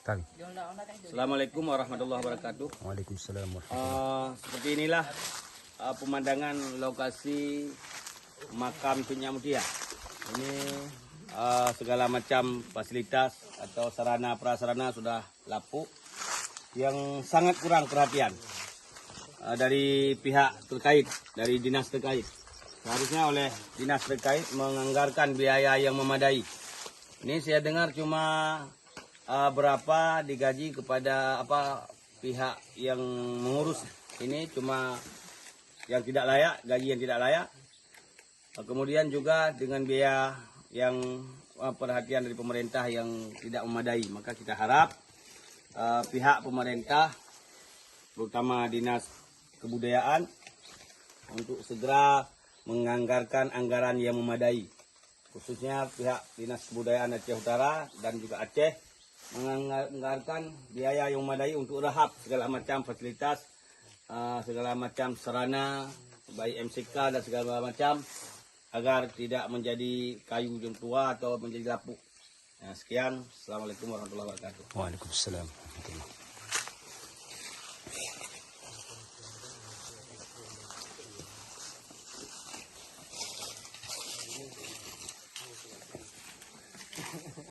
Tahu. Assalamualaikum warahmatullahi wabarakatuh. Waalaikumsalam warahmatullahi Seperti inilah pemandangan lokasi makam Cik Nyak Mutia. Ini segala macam fasilitas atau sarana prasarana sudah lapuk, yang sangat kurang perhatian dari pihak terkait, dari dinas terkait. Seharusnya oleh dinas terkait menganggarkan biaya yang memadai. Ini saya dengar cuma berapa digaji kepada pihak yang mengurus ini, cuma yang tidak layak, gaji yang tidak layak. Kemudian juga dengan biaya yang perhatian dari pemerintah yang tidak memadai. Maka kita harap pihak pemerintah, terutama dinas kebudayaan, untuk segera menganggarkan anggaran yang memadai. Khususnya pihak dinas kebudayaan Aceh Utara dan juga Aceh menganggarkan biaya yang memadai untuk rehab segala macam fasilitas, segala macam sarana, baik MCK dan segala macam, agar tidak menjadi kayu yang tua atau menjadi lapuk. Nah, sekian. Assalamualaikum warahmatullahi wabarakatuh. Waalaikumsalam warahmatullahi.